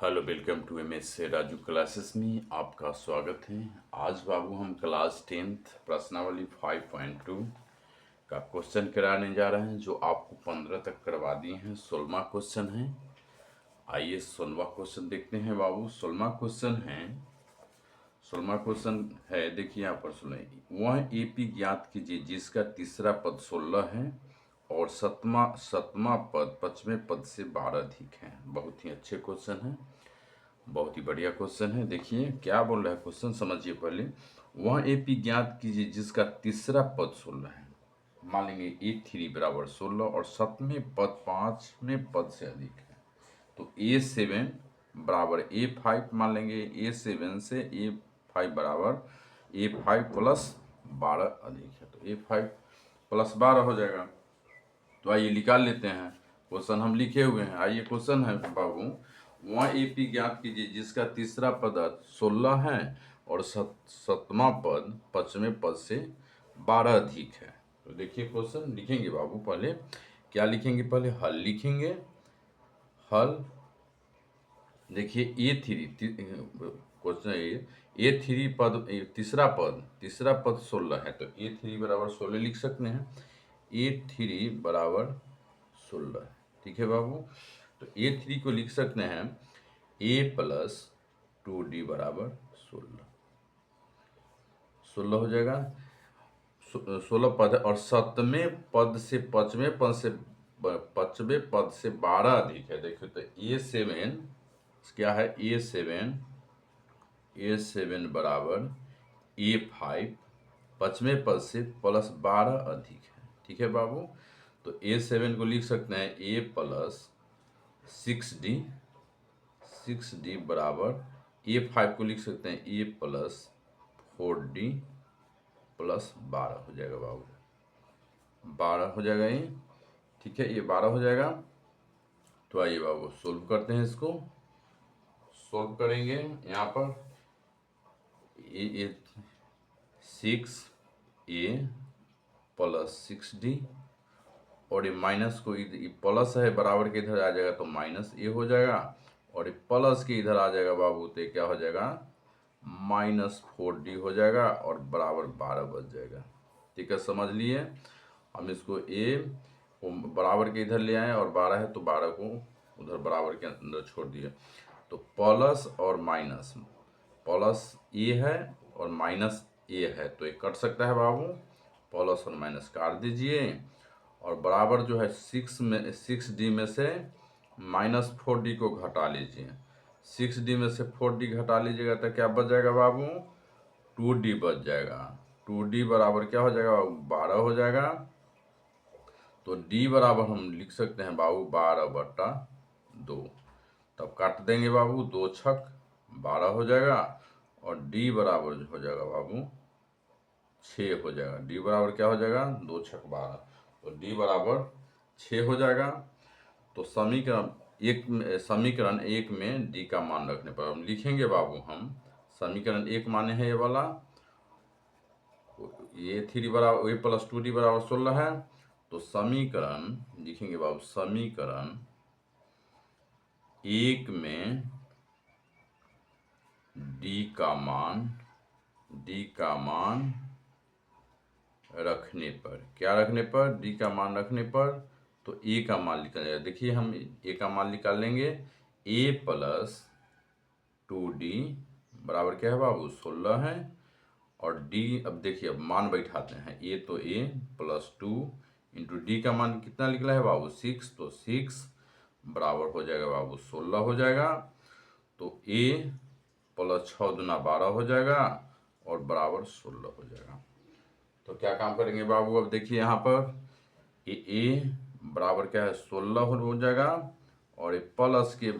Hello, welcome to M S Raju classes में आपका स्वागत है। आज बाबू हम क्लास 10th प्रश्नावली 5.2 का क्वेश्चन कराने जा रहे हैं, जो आपको 15 तक करवा दिए हैं। 16वां क्वेश्चन है। आइए 16वां क्वेश्चन देखते हैं बाबू। 16वां क्वेश्चन है, देखिए यहाँ पर सुने। वह एपी ज्ञात कीजिए जिसका तीसरा पद 16 है और सतमा पद 5वें पद से 12 अधिक है। बहुत ही अच्छे क्वेश्चन है, बहुत ही बढ़िया क्वेश्चन है। देखिए क्या बोल रहा है क्वेश्चन, समझिए पहले। वह एपी ज्ञात कीजिए जिसका तीसरा पद 16 है। मान लेंगे A3 बराबर 16 और 7वें पद 5वें पद से अधिक है। तो A7 बराबर A5 मान लेंगे। A7 से A5 बराबर A5 प्लस 12 अधिक है। तो A5 प्लस 12 हो जाएगा। तो आइए निकाल लेते हैं। क्वेश्चन हम लिखे हुए हैं। आइए क्वेश्चन है बाबू, वह एपी ज्ञात कीजिए जिसका तीसरा पद 16 है और सतवां पद 5वें पद से 12 अधिक है। तो देखिए क्वेश्चन लिखेंगे बाबू। पहले क्या लिखेंगे, पहले हल लिखेंगे। हल देखिए क्वेश्चन A3 पद तीसरा पद 16 है। तो A3 बराबर 16 लिख सकते हैं। A3 बराबर 16, ठीक है बाबू। तो A3 को लिख सकते हैं A प्लस 2D बराबर 16। 16 हो जाएगा। 16 पद है और 5वें पद से 12 अधिक है। देखिए तो A7 क्या है, A7 बराबर A5 5वें पद से प्लस 12 अधिक है, ठीक है बाबू। तो A7 को लिख सकते हैं A प्लस 6D बराबर A5 को लिख सकते हैं A प्लस 4D प्लस 12 हो जाएगा बाबू। 12 हो जाएगा ये, ठीक है। ये 12 हो जाएगा। तो आइए बाबू सोल्व करते हैं इसको। सोल्व करेंगे यहाँ पर ए 6A प्लस 6D और ये माइनस को ये प्लस है बराबर के इधर आ जाएगा तो माइनस A हो जाएगा और ये प्लस के इधर आ जाएगा बाबू तो क्या हो जाएगा, -4D हो जाएगा और बराबर 12 बच जाएगा। ठीक है, समझ लिए। हम इसको को बराबर के इधर ले आए और 12 है तो 12 को उधर बराबर के अंदर छोड़ दिए। तो प्लस और माइनस, प्लस A है और माइनस A है तो ये कट सकता है बाबू। प्लस और माइनस काट दीजिए और बराबर जो है 6D में से -4D को घटा लीजिए। 6D में से 4D घटा लीजिएगा तो क्या बच जाएगा बाबू, 2D बच जाएगा। 2D बराबर क्या हो जाएगा बाबू, 12 हो जाएगा। तो D बराबर हम लिख सकते हैं बाबू 12/2। तब काट देंगे बाबू, 2 छक 12 हो जाएगा और D बराबर हो जाएगा बाबू 6 हो जाएगा। D बराबर क्या हो जाएगा, 2 छक 12। तो D बराबर 6 हो जाएगा। तो समीकरण एक में D का मान रखने पर हम लिखेंगे बाबू, हम समीकरण 1 माने हैं ये वाला, ये 3 बराबर A प्लस 2D बराबर 16 है। तो समीकरण लिखेंगे बाबू, समीकरण 1 में D का मान रखने पर, क्या रखने पर, D का मान रखने पर तो A का मान निकल जाएगा। देखिए हम A का मान निकाल लेंगे। A प्लस 2D बराबर क्या है बाबू, 16 है और D, अब देखिए अब मान बैठाते हैं। A तो A प्लस 2 इंटू D का मान कितना निकला है बाबू, 6। तो 6 बराबर हो जाएगा बाबू 16 हो जाएगा। तो A प्लस 6 दूना 12 हो जाएगा और बराबर 16 हो जाएगा। तो क्या काम करेंगे बाबू, अब देखिए यहाँ पर ए बराबर क्या है, 16 हो जाएगा और ये प्लस के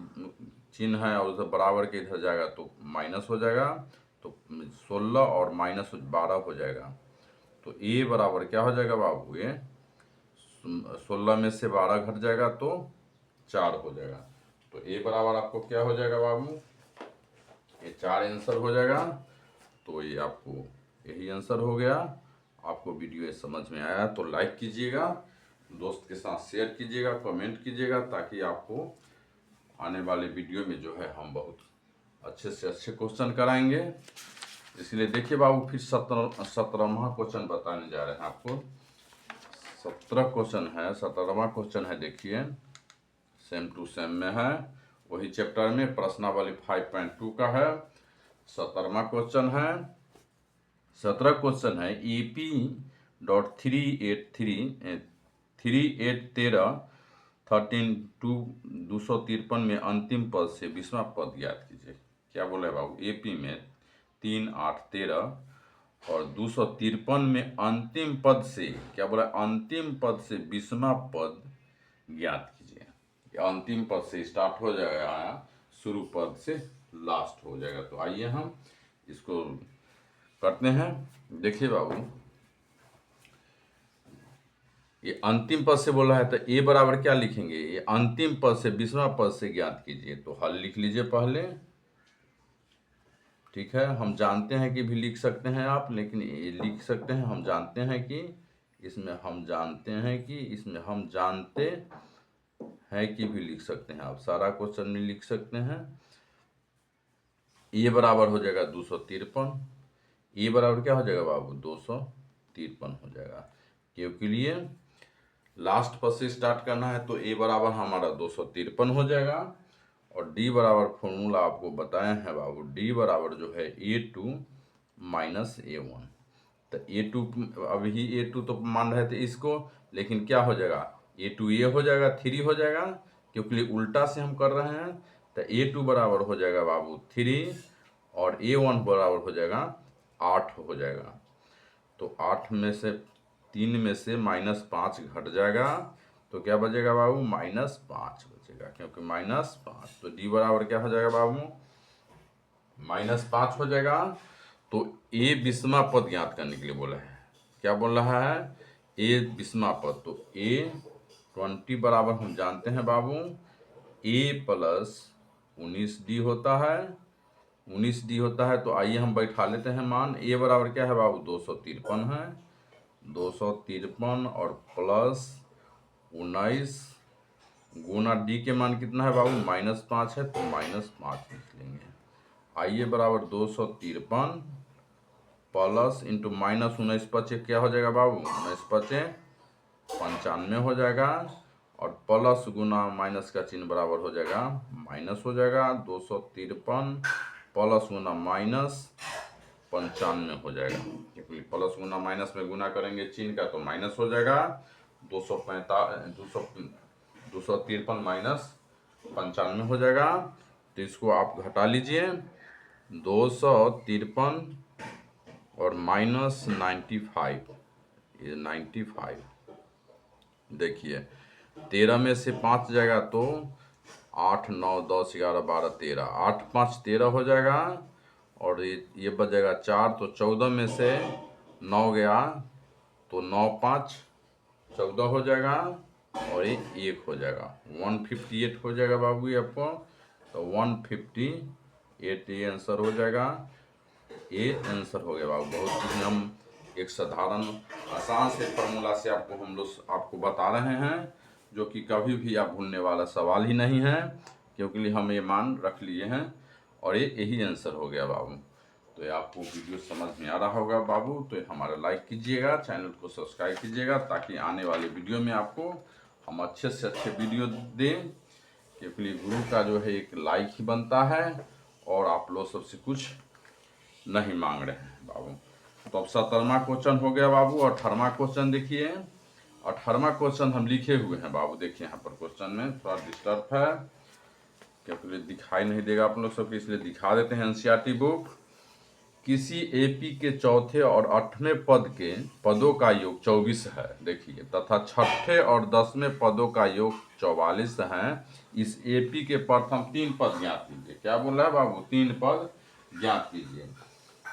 चिन्ह है और उधर बराबर के इधर जाएगा तो माइनस हो जाएगा। तो 16 और -12 हो जाएगा। तो ए बराबर क्या हो जाएगा बाबू, ये 16 में से 12 घट जाएगा तो 4 हो जाएगा। तो ए बराबर आपको क्या हो जाएगा बाबू, ये 4 आंसर हो जाएगा। तो ये आपको यही आंसर हो गया। आपको वीडियो ये समझ में आया तो लाइक कीजिएगा, दोस्त के साथ शेयर कीजिएगा, कमेंट कीजिएगा ताकि आपको आने वाले वीडियो में जो है हम बहुत अच्छे से अच्छे क्वेश्चन कराएंगे। इसलिए देखिए बाबू, फिर 17वां क्वेश्चन बताने जा रहे हैं आपको। 17 क्वेश्चन है, 17वां क्वेश्चन है, देखिए सेम टू सेम में है, वही चैप्टर में प्रश्नावली 5.2 का है। 17वां क्वेश्चन है, 17 क्वेश्चन है EP.3813 में अंतिम पद से 20वां पद ज्ञात कीजिए। क्या बोला है बाबू? AP में 3, 8, 13 और 253 में अंतिम पद से, क्या बोला? अंतिम पद से 20वां पद ज्ञात कीजिए। अंतिम पद से स्टार्ट हो जाएगा, शुरू पद से लास्ट हो जाएगा। तो आइए हम इसको करते हैं। देखिए बाबू, ये अंतिम पद से बोला है तो ए बराबर क्या लिखेंगे? ये अंतिम पद से 20वां पद से ज्ञात कीजिए। तो हल लिख लीजिए पहले, ठीक है। हम जानते हैं कि भी लिख सकते हैं आप, लेकिन ये लिख सकते हैं, हम जानते हैं कि इसमें हम जानते हैं कि भी लिख सकते हैं आप, सारा क्वेश्चन में लिख सकते हैं। ए बराबर हो जाएगा 253। ए बराबर क्या हो जाएगा बाबू? 253 हो जाएगा, क्योंकि लिए लास्ट पद से स्टार्ट करना है। तो ए बराबर हमारा 253 हो जाएगा। और डी बराबर फॉर्मूला आपको बताए हैं बाबू, डी बराबर जो है A2 माइनस A1। तो A2, अभी A2 तो मान रहे थे इसको, लेकिन क्या हो जाएगा? A2 ये हो जाएगा 3 हो जाएगा, क्योंकि उल्टा से हम कर रहे हैं। तो A2 बराबर हो जाएगा बाबू 3 और A1 बराबर हो जाएगा 8 हो जाएगा। तो 8 में से 3 में से -5 घट जाएगा, तो क्या बचेगा बाबू? -5 बचेगा, क्योंकि -5। तो डी बराबर क्या हो जाएगा बाबू? -5 हो जाएगा। तो ए 20वां पद ज्ञात करने के लिए बोला है। क्या बोल रहा है? ए 20वां पद। तो A20 बराबर हम जानते हैं बाबू, A प्लस 19D होता है, 19D होता है। तो आइए हम बैठा लेते हैं मान। ए बराबर क्या है बाबू? 253 है, 253 और प्लस 19 गुना डी के मान कितना है बाबू? -5 है, तो -5 लिख लेंगे। आइए बराबर 253 प्लस इंटू -19 पचे क्या हो जाएगा बाबू? 19 पचे 95 हो जाएगा, और प्लस गुना माइनस का चिन्ह बराबर हो जाएगा माइनस हो जाएगा। 253 प्लस गुना माइनस 95 हो जाएगा, क्योंकि प्लस गुना माइनस में गुना करेंगे चिन्ह का, तो माइनस हो जाएगा। 253 माइनस 95 हो जाएगा। तो इसको आप घटा लीजिए, 253 और -95, ये 95। देखिए 13 में से 5 जाएगा तो 8, 9, 10, 11, 12, 13, 8, 5, 13 हो जाएगा। और ये बच जाएगा 4, तो 14 में से 9 गया तो 9, 5, 14 हो जाएगा, और ये 1 हो जाएगा, 158 हो जाएगा बाबू ये आपको। तो 158 ये आंसर हो जाएगा। ये आंसर हो गया बाबू। बहुत चीज़ें हम एक साधारण आसान से फॉर्मूला से आपको बता रहे हैं, जो कि कभी भी आप भूलने वाला सवाल ही नहीं है, क्योंकि हम ये मान रख लिए हैं, और ये यही आंसर हो गया बाबू। तो ये आपको वीडियो समझ में आ रहा होगा बाबू। तो हमारा लाइक कीजिएगा, चैनल को सब्सक्राइब कीजिएगा, ताकि आने वाले वीडियो में आपको हम अच्छे से अच्छे वीडियो दें, क्योंकि गुरु का जो है एक लाइक ही बनता है, और आप लोग सबसे कुछ नहीं मांग रहे हैं बाबू। तो अब 17वां क्वेश्चन हो गया बाबू। 18वां क्वेश्चन देखिए, 18वां क्वेश्चन हम लिखे हुए हैं बाबू। देखिए यहाँ पर क्वेश्चन में थोड़ा डिस्टर्ब है, क्योंकि दिखाई नहीं देगा आप लोग सबके, इसलिए दिखा देते हैं। एनसीईआरटी बुक, किसी एपी के चौथे और 8वें पद के पदों का योग 24 है, देखिए, तथा छठे और 10वें पदों का योग 44 है। इस एपी के प्रथम 3 पद ज्ञात कीजिए। क्या बोल रहा है बाबू? 3 पद ज्ञात कीजिए।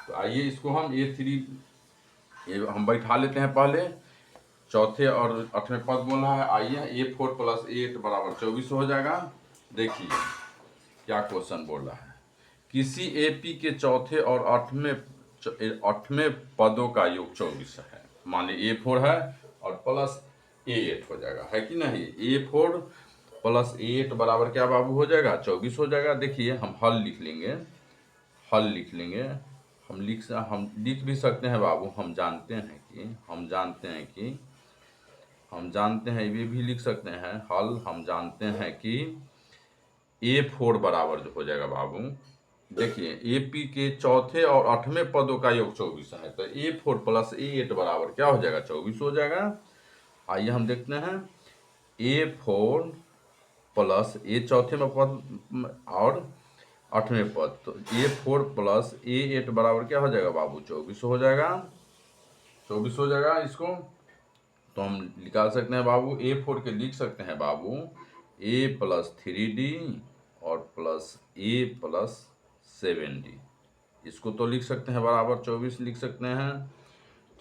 तो आइए इसको हम A3 हम बैठा लेते हैं पहले। चौथे और 8वें पद बोल रहा है। आइए A4 प्लस A8 बराबर 24 हो जाएगा। देखिए क्या क्वेश्चन बोल रहा है। किसी एपी के चौथे और 8वें पदों का योग 24 है। मान लीजिए A4 है और प्लस A8 हो जाएगा, है कि नहीं? A4 प्लस 8 बराबर क्या बाबू हो जाएगा 24 हो जाएगा। देखिए हम हल लिख लेंगे, हल लिख लेंगे। हम लिख भी सकते हैं बाबू। हम जानते हैं ये भी लिख सकते हैं हल। हम जानते हैं कि A4 बराबर जो हो जाएगा बाबू, देखिए AP के चौथे और 8वें पदों का योग 24 है, तो A4 प्लस A8 बराबर क्या हो जाएगा 24 हो जाएगा। आइए हम देखते हैं A4 प्लस ए चौथे में पद और 8वें पद, तो A4 प्लस A8 बराबर क्या हो जाएगा बाबू 24 हो जाएगा। 24 हो जाएगा। इसको तो हम निकाल सकते हैं बाबू। A4 के लिख सकते हैं बाबू A प्लस 3D और प्लस A प्लस 7D। इसको तो लिख सकते हैं बराबर 24 लिख सकते हैं,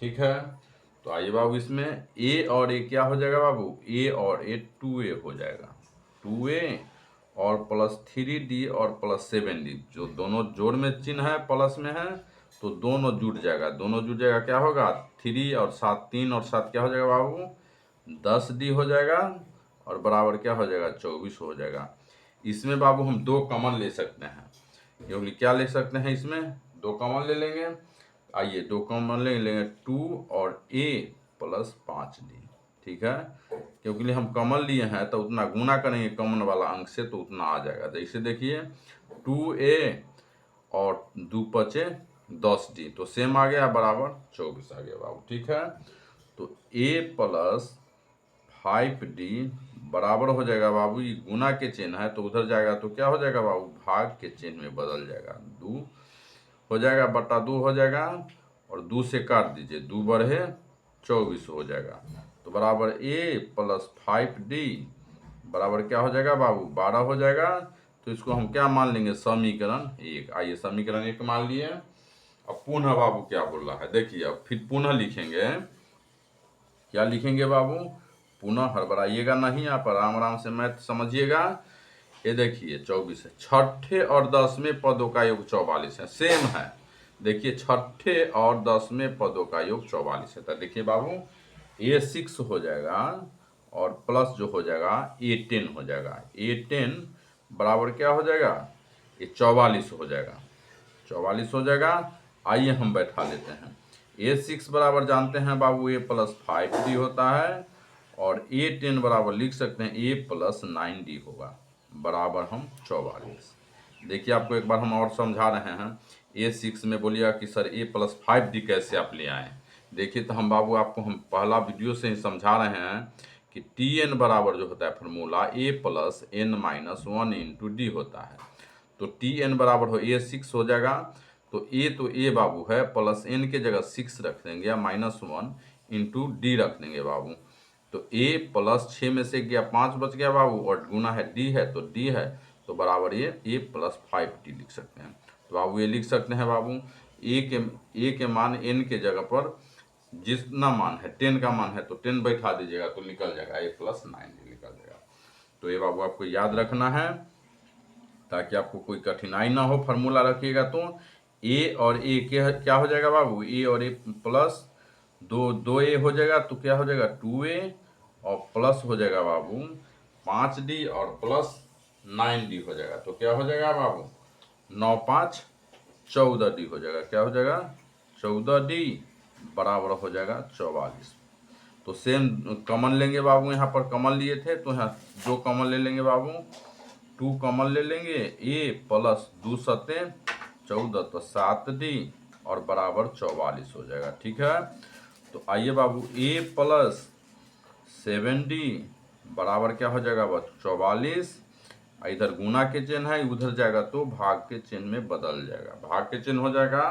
ठीक है। तो आइए बाबू इसमें A और A क्या हो जाएगा बाबू, A और A 2A हो जाएगा, 2A और प्लस 3D और प्लस 7D, जो दोनों जोड़ में चिन्ह है प्लस में है तो दोनों जुड़ जाएगा। दोनों जुड़ जाएगा क्या होगा 3 और 7, 3 और 7 क्या हो जाएगा बाबू 10D हो जाएगा और बराबर क्या हो जाएगा 24 हो जाएगा। इसमें बाबू हम 2 कॉमन ले सकते हैं, क्योंकि क्या ले सकते हैं इसमें 2 कॉमन ले लेंगे। आइए 2 कॉमन ले लेंगे 2 और A प्लस 5D, ठीक है। क्योंकि हम कॉमन लिए हैं तो उतना गुना करेंगे कॉमन वाला अंक से तो उतना आ जाएगा। जैसे देखिए 2A और 2 पचे 10D, तो सेम आ गया बराबर 24 आ गया बाबू, ठीक है। तो A प्लस 5D बराबर हो जाएगा बाबू, ये गुना के चिन्ह है तो उधर जाएगा तो क्या हो जाएगा बाबू भाग के चिन्ह में बदल जाएगा, 2 हो जाएगा बटा 2 हो जाएगा और 2 से काट दीजिए, 2 बढ़े 24 हो जाएगा। तो बराबर A प्लस 5D बराबर क्या हो जाएगा बाबू 12 हो जाएगा। तो इसको हम क्या मान लेंगे समीकरण 1। आइए समीकरण 1 मान लिए। अब पुनः बाबू क्या बोल रहा है देखिए, अब फिर पुनः लिखेंगे। क्या लिखेंगे बाबू, पुनः हड़बड़ाइएगा नहीं, आप आराम आराम से मैथ समझिएगा। ये देखिए 24 है, छठे और 10वें पदों का योग 44 है, सेम है। देखिए छठे और 10वें पदों का योग 44 है, तो देखिए बाबू A6 हो जाएगा और प्लस जो हो जाएगा A10 हो जाएगा। A10 बराबर क्या हो जाएगा, ये 44 हो जाएगा, 44 हो जाएगा। आइए हम बैठा लेते हैं। A6 बराबर जानते हैं बाबू A प्लस 5D होता है और A10 बराबर लिख सकते हैं A प्लस 9D होगा, बराबर हम 44। देखिए आपको एक बार हम और समझा रहे हैं। A6 में बोलिएगा कि सर A प्लस 5D कैसे आप ले आए। देखिए तो हम बाबू आपको हम पहला वीडियो से ही समझा रहे हैं कि Tn बराबर जो होता है formula A plus N minus 1 into D होता है। तो Tn बराबर हो A6 हो जाएगा। तो A बाबू है प्लस N के जगह 6 रख देंगे या -1 इंटू D रख देंगे बाबू। तो A प्लस 6 में से गया 5 बच गया बाबू और गुना है D है तो D है, तो बराबर ये A प्लस 5D लिख सकते हैं। तो बाबू ये लिख सकते हैं बाबू A के मान N के जगह पर जितना मान है 10 का मान है तो 10 बैठा दीजिएगा तो निकल जाएगा A प्लस 9D निकल जाएगा। तो ये बाबू आपको याद रखना है ताकि आपको कोई कठिनाई ना हो। फार्मूला रखिएगा तो A और A क्या हो जाएगा बाबू, A और A प्लस 2A हो जाएगा तो क्या हो जाएगा 2A और प्लस हो जाएगा बाबू 5D और प्लस 9D हो जाएगा। तो क्या हो जाएगा बाबू 9 5 14D हो जाएगा। क्या हो जाएगा 14D बराबर हो जाएगा 44। तो सेम कॉमन लेंगे बाबू, यहाँ पर कॉमन लिए थे तो यहाँ 2 कॉमन ले लेंगे बाबू, 2 कॉमन ले लेंगे A प्लस 2 सत्ते 14 तो 7D और बराबर 44 हो जाएगा, ठीक है। तो आइए बाबू A प्लस 7D बराबर क्या हो जाएगा बस 44। इधर गुना के चिन्ह है उधर जाएगा तो भाग के चिन्ह में बदल जाएगा, भाग के चिन्ह हो जाएगा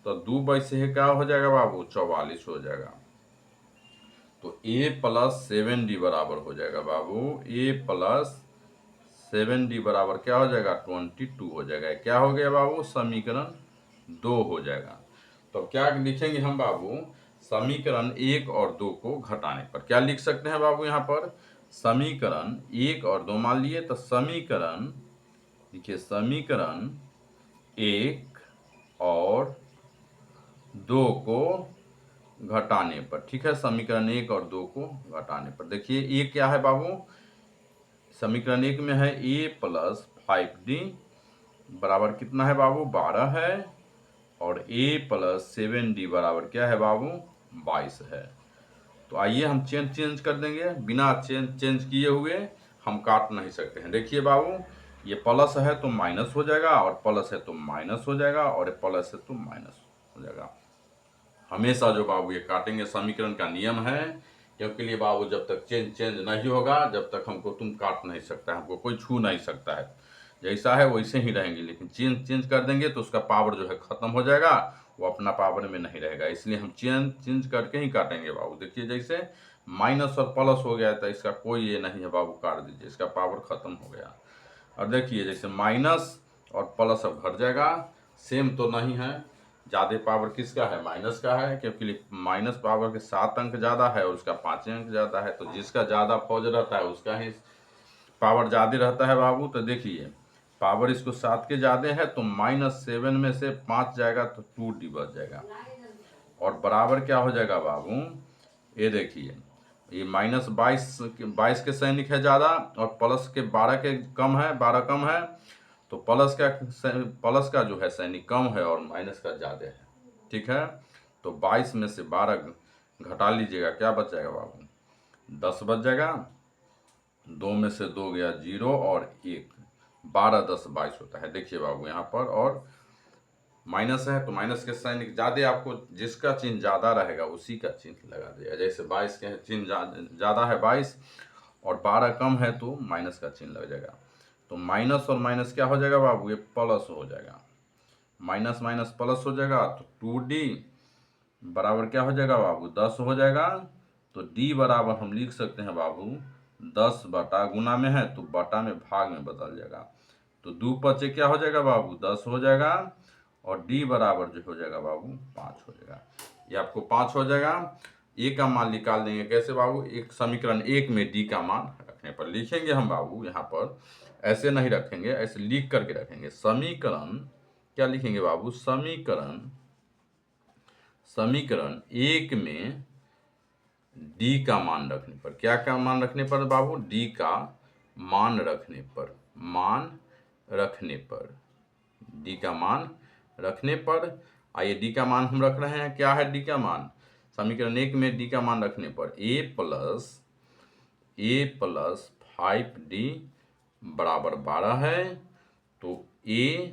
तो 2 से क्या हो जाएगा बाबू 44 हो जाएगा। तो A प्लस 7D बराबर हो जाएगा बाबू A प्लस 7D बराबर क्या हो जाएगा 22 हो जाएगा। क्या हो गया बाबू समीकरण 2 हो जाएगा। तो क्या लिखेंगे हम बाबू समीकरण 1 और 2 को घटाने पर क्या लिख सकते हैं बाबू, यहाँ पर समीकरण 1 और 2 मान लिए तो समीकरण देखिए समीकरण 1 और 2 को घटाने पर, ठीक है। समीकरण 1 और 2 को घटाने पर देखिए ये क्या है बाबू समीकरण 1 में है a प्लस 5d बराबर कितना है बाबू 12 है, और a प्लस 7d बराबर क्या है बाबू 22 है। तो आइए हम चेंज कर देंगे, बिना चेंज किए हुए हम काट नहीं सकते हैं। देखिए बाबू, ये प्लस है तो माइनस हो जाएगा, और प्लस है तो माइनस हो जाएगा, और प्लस है तो माइनस हो जाएगा। हमेशा जो बाबू ये काटेंगे समीकरण का नियम है, क्योंकि लिए बाबू जब तक चेंज नहीं होगा, जब तक हमको तुम काट नहीं सकता, हमको कोई छू नहीं सकता है। जैसा है वैसे ही रहेंगे, लेकिन चेंज कर देंगे तो उसका पावर जो है खत्म हो जाएगा, वो अपना पावर में नहीं रहेगा। इसलिए हम चेंज करके ही काटेंगे बाबू। देखिए जैसे माइनस और प्लस हो गया तो इसका कोई ये नहीं है बाबू, काट दीजिए, इसका पावर खत्म हो गया। और देखिए जैसे माइनस और प्लस अब घट जाएगा, सेम तो नहीं है, ज़्यादा पावर किसका है माइनस का है, क्योंकि माइनस पावर के 7 अंक ज़्यादा है और उसका 5 अंक ज़्यादा है, तो जिसका ज़्यादा फौज रहता है उसका ही पावर ज़्यादा रहता है बाबू। तो देखिए पावर इसको 7 के ज़्यादा है, तो -7 में से 5 जाएगा तो 2d बच जाएगा, और बराबर क्या हो जाएगा बाबू, ये देखिए ये -22 के सैनिक है ज़्यादा, और प्लस के 12 के कम है, 12 कम है, तो प्लस का जो है सैनिक कम है और माइनस का ज़्यादा है। ठीक है, तो 22 में से 12 घटा लीजिएगा, क्या बच जाएगा बाबू 10 बच जाएगा। 2 में से 2 गया 0 और 1, 12 10 22 होता है। देखिए बाबू यहाँ पर, और माइनस है तो माइनस के सैनिक ज़्यादा, आपको जिसका चिन्ह ज़्यादा रहेगा उसी का चिन्ह लगा दिया। जैसे 22 के चिन्ह ज़्यादा है 22, और 12 कम है तो माइनस का चिन्ह लग जाएगा। तो माइनस और माइनस क्या हो जाएगा बाबू, ये प्लस हो जाएगा, माइनस माइनस प्लस हो जाएगा, तो 2d बराबर क्या हो जाएगा बाबू 10 हो जाएगा। तो d बराबर हम लिख सकते हैं बाबू 10 बटा, गुना में है तो बटा में भाग में बदल जाएगा, तो 2 पचे क्या हो जाएगा बाबू 10 हो जाएगा, और d बराबर जो हो जाएगा बाबू 5 हो जाएगा। ये आपको 5 हो जाएगा। a का मान निकाल देंगे कैसे बाबू, एक समीकरण 1 में d का मान रखने पर लिखेंगे हम बाबू, यहाँ पर ऐसे नहीं रखेंगे, ऐसे लिख करके रखेंगे। समीकरण क्या लिखेंगे बाबू, समीकरण 1 में d का मान रखने पर, क्या मान रखने पर बाबू, d का मान रखने पर, d का मान रखने पर। आइए d का मान हम रख रहे हैं, क्या है d का मान, समीकरण 1 में d का मान रखने पर a प्लस 5d बराबर 12 है, तो a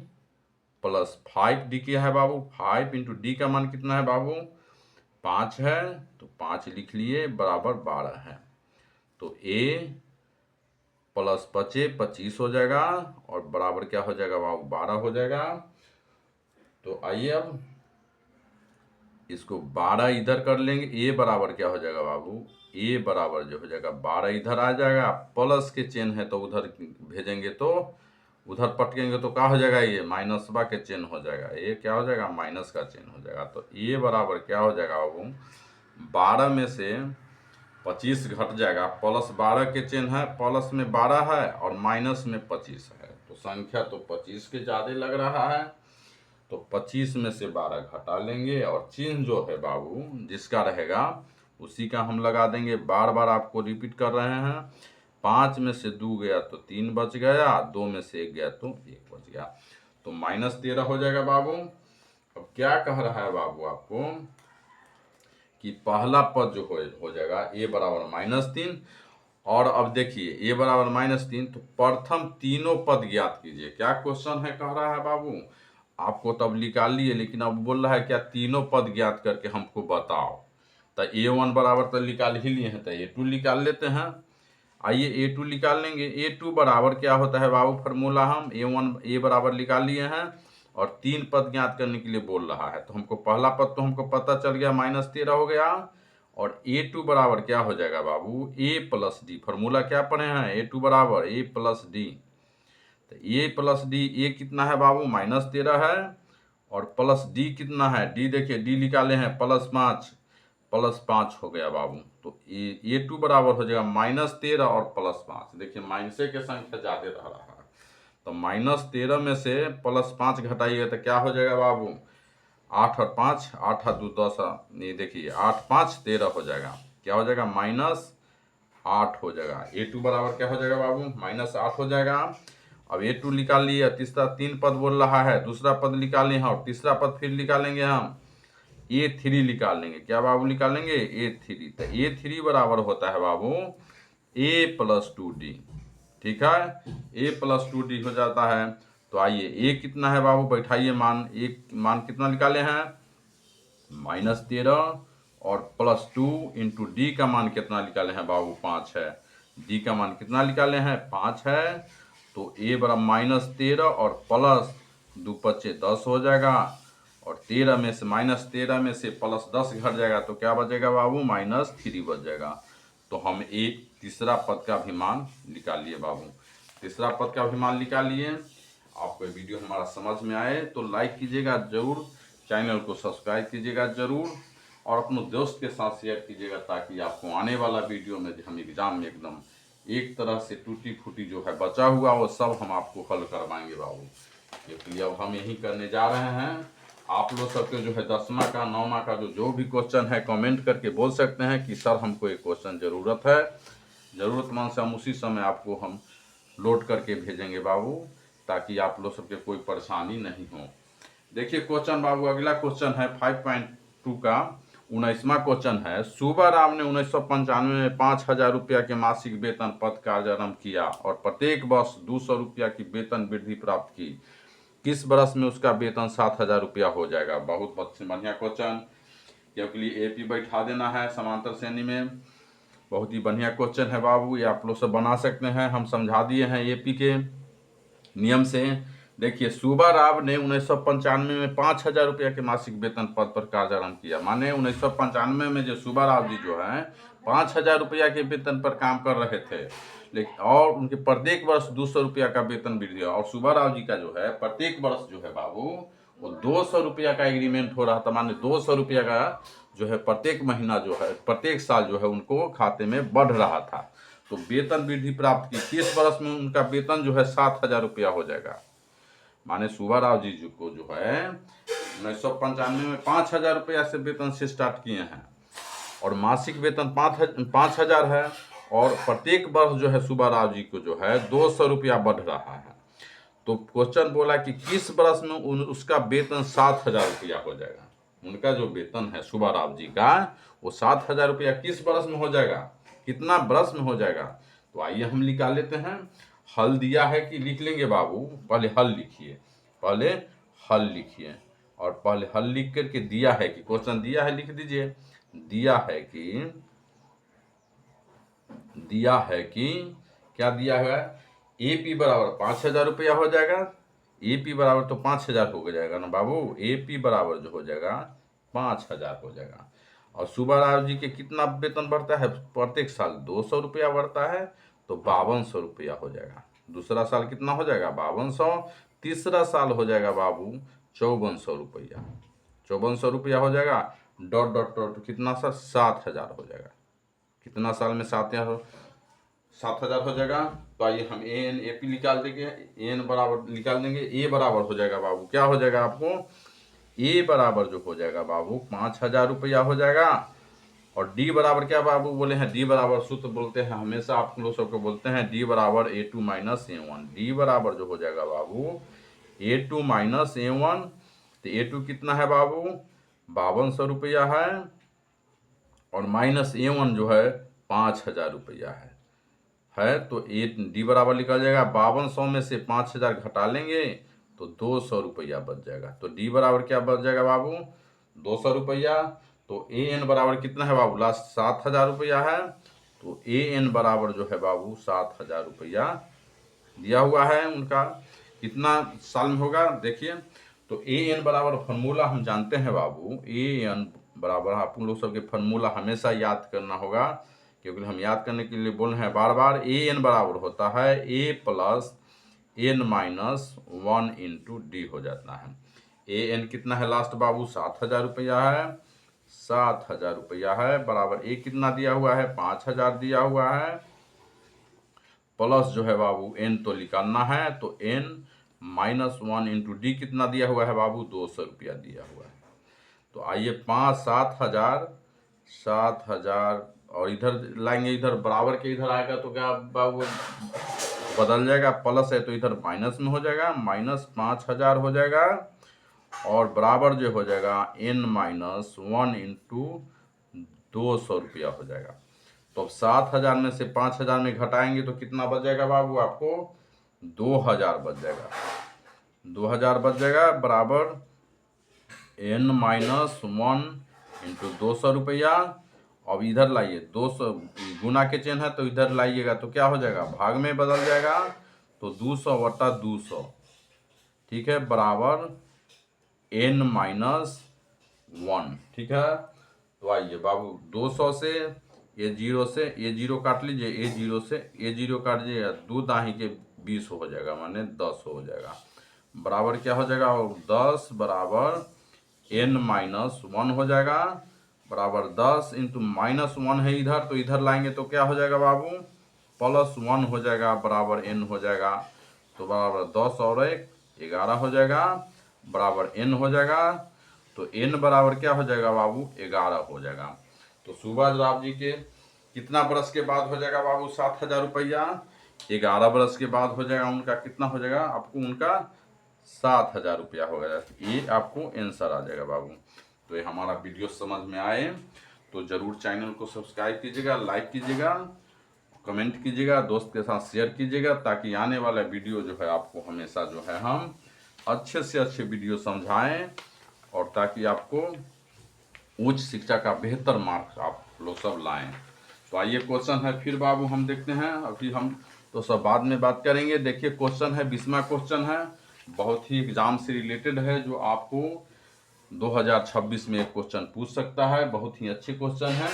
प्लस 5d क्या है बाबू, 5 इंटू डी का मान कितना है बाबू 5 है, तो 5 लिख लिए बराबर 12 है। तो a प्लस 25 हो जाएगा, और बराबर क्या हो जाएगा बाबू 12 हो जाएगा। तो आइए अब इसको 12 इधर कर लेंगे, a बराबर क्या हो जाएगा बाबू, a बराबर जो हो जाएगा 12 इधर आ जाएगा, प्लस के चिन्ह है तो उधर भेजेंगे तो उधर पटकेंगे तो क्या हो जाएगा, ये माइनसबा के चिन्ह हो जाएगा, ये क्या हो जाएगा माइनस का चिन्ह हो जाएगा। तो ये बराबर क्या हो जाएगा बाबू 12 में से 25 घट जाएगा, प्लस 12 के चिन्ह है, प्लस में 12 है और माइनस में 25 है, तो संख्या तो 25 के ज़्यादा लग रहा है, तो 25 में से 12 घटा लेंगे, और चिन्ह जो है बाबू जिसका रहेगा उसी का हम लगा देंगे। बार बार आपको रिपीट कर रहे हैं, 5 में से 2 गया तो 3 बच गया, 2 में से 1 गया तो 1 बच गया, तो -13 हो जाएगा बाबू। अब क्या कह रहा है बाबू आपको कि पहला पद जो हो जाएगा a बराबर -3, और अब देखिए a बराबर -3, तो प्रथम तीनों पद ज्ञात कीजिए। क्या क्वेश्चन है कह रहा है बाबू, आपको तब निकाल लिए, लेकिन अब बोल रहा है क्या तीनों पद ज्ञात करके हमको बताओ। तो a1 बराबर तो निकाल ही लिए हैं, तो a2 निकाल लेते हैं। आइए a2 निकाल लेंगे। a2 बराबर क्या होता है बाबू, फार्मूला हम a बराबर निकाल लिए हैं, और 3 पद ज्ञात करने के लिए बोल रहा है, तो हमको पहला पद तो हमको पता चल गया -13 हो गया, और a2 बराबर क्या हो जाएगा बाबू a प्लस डी, फार्मूला क्या पढ़े हैं a2 बराबर a प्लस डी, तो a प्लस डी, a कितना है बाबू -13 है, और प्लस डी कितना है, डी देखिए डी निकाले हैं +5 हो गया बाबू, तो a2 बराबर हो जाएगा -13 और +5। देखिए माइनसे के संख्या ज़्यादा रह रहा है, तो -13 में से +5 घटाइएगा तो क्या हो जाएगा बाबू 8 और 5, 8 और 2 10, ये देखिए 8 5 13 हो जाएगा, क्या हो जाएगा 8 हो जाएगा। A2 बराबर क्या हो जाएगा बाबू, -8 हो जाएगा। अब A2 निकाल लिए, तीसरा 3 पद बोल रहा है, दूसरा पद निकालें हैं और तीसरा पद फिर निकालेंगे हम A3 निकाल लेंगे। क्या बाबू निकालेंगे, A3। तो A3 बराबर होता है बाबू A+2D। ठीक है, A+2D हो जाता है। तो आइए A कितना है बाबू, बैठाइए मान, एक मान कितना निकाले हैं -13 और +2 इंटू D का मान कितना निकाले हैं बाबू, 5 है। D का मान कितना निकाले हैं, 5 है। तो A बराबर -13 और प्लस 2 × 10 हो जाएगा, और 13 में से -13 में से +10 घट जाएगा तो क्या बचेगा बाबू, -3 बच जाएगा। तो हम एक तीसरा पद का भी मान निकाल लिए बाबू, तीसरा पद का भी मान निकाल लिए। आपको वीडियो हमारा समझ में आए तो लाइक कीजिएगा जरूर, चैनल को सब्सक्राइब कीजिएगा जरूर, और अपने दोस्त के साथ शेयर कीजिएगा, ताकि आपको आने वाला वीडियो में जो हम एग्ज़ाम में एकदम एक तरह से टूटी फूटी जो है बचा हुआ वो सब हम आपको हल करवाएंगे बाबू। इसलिए अब हम यही करने जा रहे हैं। आप लोग सबके जो है 10वां का 9वां का जो भी क्वेश्चन है कमेंट करके बोल सकते हैं कि सर हमको एक क्वेश्चन ज़रूरत है, ज़रूरतमंद से हम उसी समय आपको हम लोड करके भेजेंगे बाबू, ताकि आप लोग सबके कोई परेशानी नहीं हो। देखिए क्वेश्चन बाबू, अगला क्वेश्चन है 5.2 का 19वां क्वेश्चन है। सुब्बा राव ने 1995 में 5,000 रुपया के मासिक वेतन पद का आरंभ किया और प्रत्येक वर्ष 200 रुपया की वेतन वृद्धि प्राप्त की। किस वर्ष में उसका वेतन 7,000 रुपया हो जाएगा। बहुत बढ़िया क्वेश्चन, क्योंकि AP बैठा देना है समांतर श्रेणी में। बहुत ही बढ़िया क्वेश्चन है बाबू, ये आप लोग सब बना सकते हैं, हम समझा दिए हैं AP के नियम से। देखिए सुब्बा राव ने 1995 में 5,000 रुपया के मासिक वेतन पद पर कार्य आरंभ किया। माने 1995 में जो सुब्बा राव जी जो है 5,000 रुपया के वेतन पर काम कर रहे थे, लेकिन और उनके प्रत्येक वर्ष 200 रुपया का वेतन वृद्धि, और सुब्बा राव जी का जो है प्रत्येक वर्ष जो है बाबू वो 200 रुपया का एग्रीमेंट हो रहा था। माने 200 रुपया का जो है प्रत्येक महीना जो है प्रत्येक साल जो है उनको खाते में बढ़ रहा था। तो वेतन वृद्धि प्राप्त की, किस वर्ष में उनका वेतन जो है 7,000 रुपया हो जाएगा। माने सुब्बा राव जी को जो है 1995 में 5,000 रुपया से वेतन से स्टार्ट किए हैं, और मासिक वेतन 5,000 है, और प्रत्येक वर्ष जो है सुब्बा राव जी को जो है 200 रुपया बढ़ रहा है। तो क्वेश्चन बोला कि किस वर्ष में उसका वेतन 7,000 रुपया हो जाएगा। उनका जो वेतन है सुब्बा राव जी का वो 7,000 रुपया किस वर्ष में हो जाएगा, कितना वर्ष में हो जाएगा। तो आइए हम निकाल लेते हैं। हल दिया है कि लिख लेंगे बाबू, पहले हल लिखिए, पहले हल लिखिए, और पहले हल लिख करके दिया है कि क्वेश्चन दिया है लिख दीजिए। दिया है कि क्या दिया है, AP बराबर 5,000 रुपया हो जाएगा। AP बराबर तो 5,000 हो जाएगा ना बाबू, AP बराबर जो हो जाएगा 5,000 हो जाएगा। और सुब्बा राव जी के कितना वेतन बढ़ता है, प्रत्येक साल 200 रुपया बढ़ता है, तो 5,200 रुपया हो जाएगा। दूसरा साल कितना हो जाएगा, 5,200। तीसरा साल हो जाएगा बाबू 5,400 रुपया, 5,400 रुपया हो जाएगा। डॉट डॉट डॉट कितना सर, 7,000 हो जाएगा। कितना साल में 7,000 हो जाएगा। तो आइए हम AP निकाल देंगे, AN बराबर निकाल देंगे। A बराबर हो जाएगा बाबू, क्या हो जाएगा आपको, A बराबर जो हो जाएगा बाबू 5,000 रुपया हो जाएगा। और D बराबर क्या बाबू बोले हैं, D बराबर सूत्र बोलते हैं हमेशा आप लोग सबको बोलते हैं, D बराबर A2 - A1। D बराबर जो हो जाएगा बाबू A2 - A1। तो A2 कितना है बाबू, 5,200 रुपया है, और -A1 जो है 5,000 रुपया है। तो D बराबर निकल जाएगा, 5,200 में से 5,000 घटा लेंगे तो 200 रुपया बच जाएगा। तो D बराबर क्या बच जाएगा बाबू, 200 रुपया। तो AN बराबर कितना है बाबू, लास्ट 7,000 रुपया है। तो AN बराबर जो है बाबू 7,000 रुपया दिया हुआ है उनका। कितना साल में होगा देखिए। तो AN बराबर फॉर्मूला हम जानते हैं बाबू, AN बराबर आप लोग सबके फॉर्मूला हमेशा याद करना होगा, क्योंकि हम याद करने के लिए बोल रहे हैं बार बार। AN बराबर होता है A + N - 1 × D हो जाता है। AN कितना है लास्ट बाबू, 7,000 रुपया है, 7,000 रुपया है, बराबर A कितना दिया हुआ है, 5,000 दिया हुआ है, प्लस जो है बाबू N तो निकालना है, तो N - 1 × D कितना दिया हुआ है बाबू, 200 रुपया दिया हुआ है। तो आइए 5 7,000 7,000 और इधर लाएंगे, इधर बराबर के इधर आएगा तो क्या बाबू बदल जाएगा, प्लस है तो इधर माइनस में हो जाएगा, -5000 हो जाएगा, और बराबर जो हो जाएगा n-1 इंटू 200 रुपया हो जाएगा। तो अब 7000 में से 5000 में घटाएंगे तो कितना बच जाएगा बाबू आपको? 2000 बच जाएगा। 2000 बच जाएगा बराबर n-1 इंटू 200 रुपया। अब इधर लाइए, 200 गुना के चिन्ह है तो इधर लाइएगा तो क्या हो जाएगा? भाग में बदल जाएगा, तो 200/200, ठीक है, बराबर n-1, ठीक है। तो आइए बाबू 200 से ये जीरो काट लीजिए, ये जीरो काट लीजिए, 2 दाही के 20 हो जाएगा, माने 10 हो जाएगा, बराबर क्या हो जाएगा? 10 बराबर n-1 हो जाएगा, बराबर 10 इंटू -1 है इधर, तो इधर लाएंगे तो क्या हो जाएगा बाबू? +1 हो जाएगा, बराबर n हो जाएगा, तो बराबर 10 और 1 11 हो जाएगा, बराबर n हो जाएगा। तो n बराबर क्या हो जाएगा बाबू? 11 हो जाएगा। तो सुभाष राव जी के कितना बरस के बाद हो जाएगा बाबू 7000 रुपया? 11 बरस के बाद हो जाएगा। उनका कितना हो जाएगा आपको? उनका 7000 रुपया हो गया। ये आपको आंसर आ जाएगा बाबू। तो ये हमारा वीडियो समझ में आए तो जरूर चैनल को सब्सक्राइब कीजिएगा, लाइक कीजिएगा, कमेंट कीजिएगा, दोस्त के साथ शेयर कीजिएगा, ताकि आने वाला वीडियो जो है आपको हमेशा जो है हम अच्छे से अच्छे वीडियो समझाएं, और ताकि आपको उच्च शिक्षा का बेहतर मार्क्स आप लोग सब लाएं। तो आइए क्वेश्चन है फिर बाबू हम देखते हैं। अभी हम तो सब बाद में बात करेंगे। देखिए क्वेश्चन है 20वां क्वेश्चन है, बहुत ही एग्जाम से रिलेटेड है, जो आपको 2026 में एक क्वेश्चन पूछ सकता है। बहुत ही अच्छे क्वेश्चन है।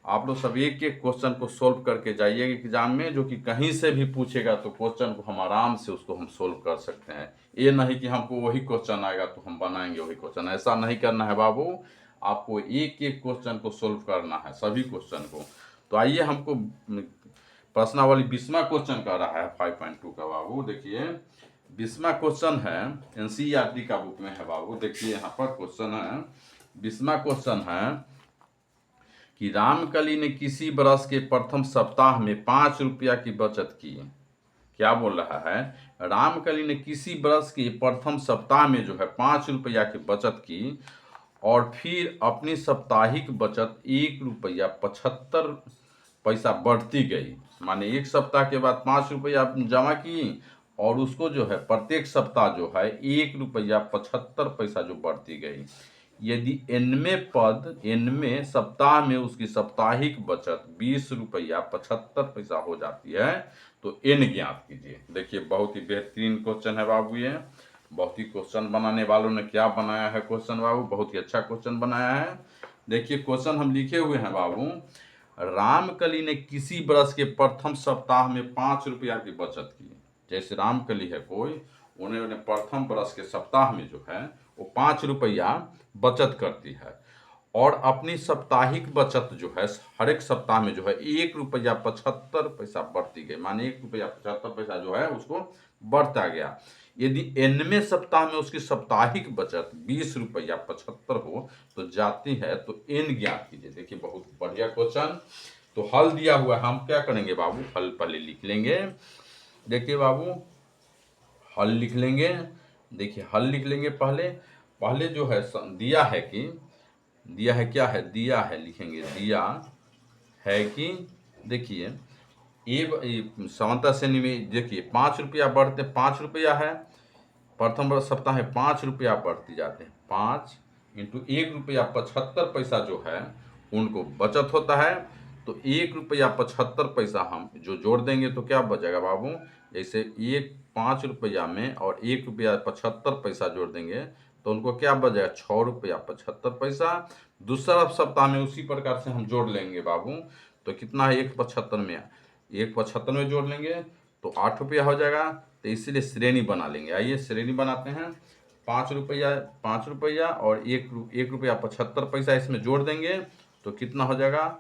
आप लोग सब एक एक क्वेश्चन को सोल्व करके जाइएगा एग्जाम में, जो कि कहीं से भी पूछेगा तो क्वेश्चन को हम आराम से उसको हम सोल्व कर सकते हैं। ये नहीं कि हमको वही क्वेश्चन आएगा तो हम बनाएंगे वही क्वेश्चन, ऐसा नहीं करना है बाबू। आपको एक एक क्वेश्चन को सोल्व करना है, सभी क्वेश्चन को। तो आइए हमको प्रश्नावली 20वां क्वेश्चन कर रहा है 5.2 का बाबू। देखिए 20वां क्वेश्चन है, एनसीईआरटी का बुक में है बाबू। देखिए यहाँ पर क्वेश्चन है, 20वां क्वेश्चन है कि रामकली ने किसी बरस के प्रथम सप्ताह में 5 रुपया की बचत की। क्या बोल रहा है? रामकली ने किसी बरस के प्रथम सप्ताह में जो है 5 रुपया की बचत की, और फिर अपनी साप्ताहिक बचत 1 रुपया 75 पैसा बढ़ती गई। माने एक सप्ताह के बाद 5 रुपया जमा की, और उसको जो है प्रत्येक सप्ताह जो है 1 रुपया 75 पैसा जो बढ़ती गई। यदि एनवें सप्ताह में उसकी साप्ताहिक बचत 20 रुपया 75 पैसा हो जाती है, तो एन ज्ञात कीजिए। देखिए बहुत ही बेहतरीन क्वेश्चन है बाबू ये। बहुत ही क्वेश्चन बनाने वालों ने क्या बनाया है क्वेश्चन बाबू, बहुत ही अच्छा क्वेश्चन बनाया है। देखिए क्वेश्चन हम लिखे हुए हैं बाबू, रामकली ने किसी बरस के प्रथम सप्ताह में 5 रुपया की बचत की। जैसे रामकली है कोई, उन्होंने प्रथम बरस के सप्ताह में जो है वो 5 रुपया बचत करती है, और अपनी साप्ताहिक बचत जो है हर एक सप्ताह में जो है 1 रुपया 75 पैसा बढ़ती गई। माने 1 रुपया 75 पैसा जो है उसको बढ़ता गया। यदि एनवें सप्ताह में उसकी साप्ताहिक बचत 20 रुपया 75 हो तो जाती है, तो एन ज्ञात कीजिए। देखिए बहुत बढ़िया क्वेश्चन। तो हल दिया हुआ है, हम क्या करेंगे बाबू? हल पहले लिख लेंगे। देखिए बाबू हल लिख लेंगे। देखिए हल लिख लेंगे पहले जो है दिया है कि, दिया है क्या है? दिया है लिखेंगे, दिया है कि देखिए समानता श्रेणी में देखिए 5 रुपया बढ़ते, 5 रुपया है प्रथम सप्ताह में 5 रुपया बढ़ती जाते हैं, 5 इंटू 1 रुपया 75 पैसा जो है उनको बचत होता है। तो 1 रुपया 75 पैसा हम जो जोड़ देंगे तो क्या बचेगा बाबू? जैसे 5 रुपया में और 1 रुपया 75 पैसा जोड़ देंगे तो उनको क्या बचेगा? 6 रुपया 75 पैसा। दूसरा सप्ताह में उसी प्रकार से हम जोड़ लेंगे बाबू, तो कितना है? 1 75 में जोड़ लेंगे तो 8 रुपया हो जाएगा। तो इसीलिए श्रेणी बना लेंगे। आइए श्रेणी बनाते हैं। 5 रुपया और 1 रुपया 75 पैसा इसमें जोड़ देंगे तो कितना हो जाएगा?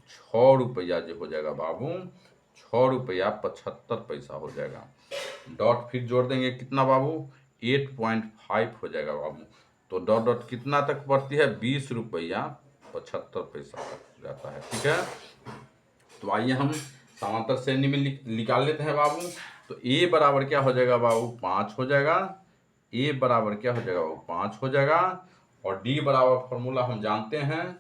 6 रुपया जो हो जाएगा बाबू, 6 रुपया 75 पैसा हो जाएगा। डॉट फिर जोड़ देंगे कितना बाबू? 8.5 हो जाएगा बाबू। तो डॉट डॉट कितना तक बढ़ती है? 20 रुपया 75 पैसा तक जाता है। ठीक है, तो आइए हम समांतर श्रेणी में निकाल लेते हैं बाबू। तो ए बराबर क्या हो जाएगा बाबू, 5 हो जाएगा। ए बराबर क्या हो जाएगा बाबू, 5 हो जाएगा। और डी बराबर फॉर्मूला हम जानते हैं,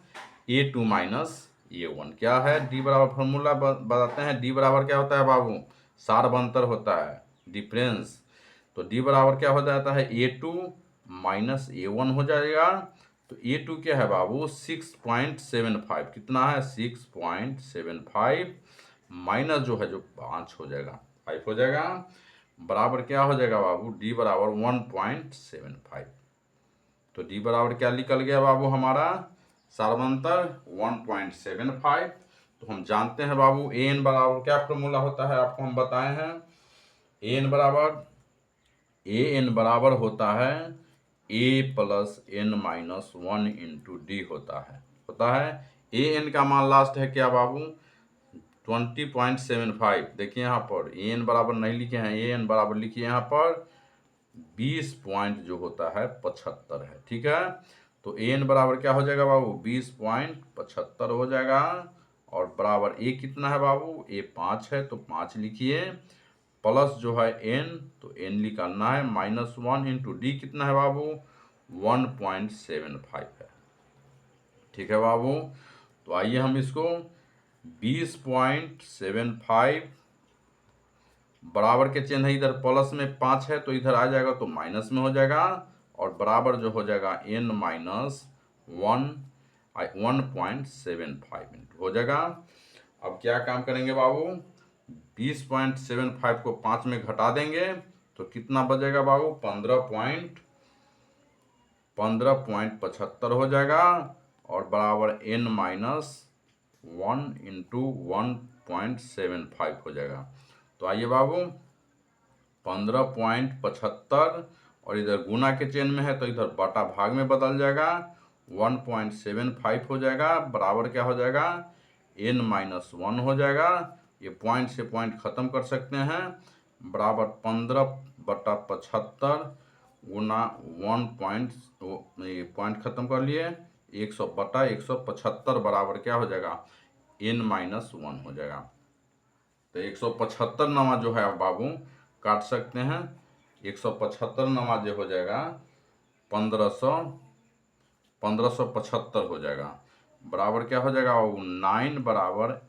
A2 माइनस A1 क्या है, डी बराबर फॉर्मूला बताते हैं। डी बराबर क्या होता है बाबू, सार्वंतर होता है, डिफरेंस। तो डी बराबर क्या हो जाता है, A2 माइनस A1 हो जाएगा। तो A2 क्या है बाबू, 6.75, कितना है 6.75, माइनस जो है जो 5 हो जाएगा, 5 हो जाएगा, बराबर क्या हो जाएगा बाबू, डी बराबर 1.75। तो डी बराबर क्या निकल गया बाबू हमारा, सार्वंतर 1.75। तो हम जानते हैं बाबू ए एन बराबर क्या फॉर्मूला होता है, आपको हम बताए हैं। ए एन बराबर होता है A plus N minus 1 into D होता है। ए एन का मान लास्ट है क्या बाबू, 20.75। देखिए यहाँ पर ए एन बराबर नहीं लिखे हैं, ए एन बराबर लिखिए यहाँ पर 20 पॉइंट जो होता है 75 है। ठीक है, तो ए एन बराबर क्या हो जाएगा बाबू, 20.75 हो जाएगा। और बराबर ए कितना है बाबू, ए 5 है, तो 5 लिखिए, प्लस जो है एन, तो एन निकालना है, -1 इंटू डी कितना है बाबू, 1.75 है। ठीक है बाबू, तो आइए हम इसको 20.75 बराबर के चिन्ह है, इधर प्लस में 5 है तो इधर आ जाएगा तो माइनस में हो जाएगा, और बराबर जो हो जाएगा n माइनस 1.75 हो जाएगा। अब क्या काम करेंगे बाबू, 20.75 को 5 में घटा देंगे तो कितना बचेगा बाबू, 15.75 हो जाएगा, और बराबर n माइनस 1 इंटू 1.75 हो जाएगा। तो आइए बाबू 15.75, और इधर गुना के चेन में है तो इधर बटा भाग में बदल जाएगा, 1.75 हो जाएगा, बराबर क्या हो जाएगा, n माइनस 1 हो जाएगा। ये पॉइंट से पॉइंट खत्म कर सकते हैं, बराबर 15/75 गुना 1 पॉइंट खत्म कर लिए, 100/175 बराबर क्या हो जाएगा, n माइनस 1 हो जाएगा। तो 175 नमा जो है बाबू काट सकते हैं, 175 नमा जो हो जाएगा 1575 हो जाएगा, बराबर क्या हो जाएगा, 9 बराबर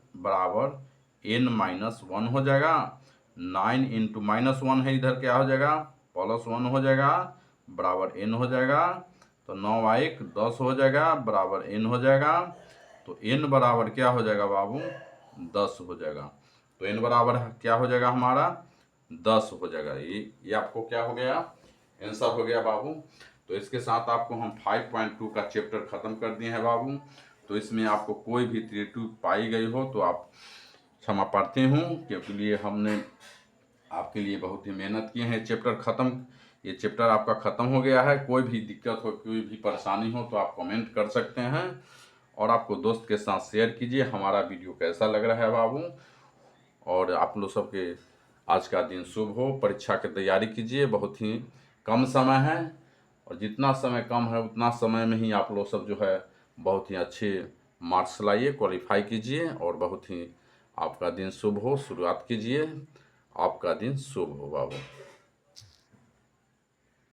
n माइनस 1 हो जाएगा। 9 इंटू -1 है, इधर क्या हो जाएगा, +1 हो जाएगा, बराबर n हो जाएगा। तो 9 1 10 हो जाएगा, बराबर n हो जाएगा। तो n बराबर क्या हो जाएगा बाबू, 10 हो जाएगा। तो n बराबर क्या हो जाएगा हमारा, 10 हो जाएगा। ये आपको क्या हो गया, आंसर हो गया बाबू। तो इसके साथ आपको हम 5.2 का चैप्टर खत्म कर दिए हैं बाबू। तो इसमें आपको कोई भी त्रुटि पाई गई हो तो आप क्षमा प्रार्थी हूँ, क्योंकि लिए हमने आपके लिए बहुत ही मेहनत की है। ये चैप्टर आपका ख़त्म हो गया है। कोई भी दिक्कत हो, कोई भी परेशानी हो तो आप कमेंट कर सकते हैं, और आपको दोस्त के साथ शेयर कीजिए हमारा वीडियो कैसा लग रहा है बाबू। और आप लोग सबके आज का दिन शुभ हो, परीक्षा की तैयारी कीजिए, बहुत ही कम समय है, और जितना समय कम है उतना समय में ही आप लोग सब जो है बहुत ही अच्छे मार्क्स लाइए, क्वालिफाई कीजिए, और बहुत ही आपका दिन शुभ हो, शुरुआत कीजिए, आपका दिन शुभ हो बाबू।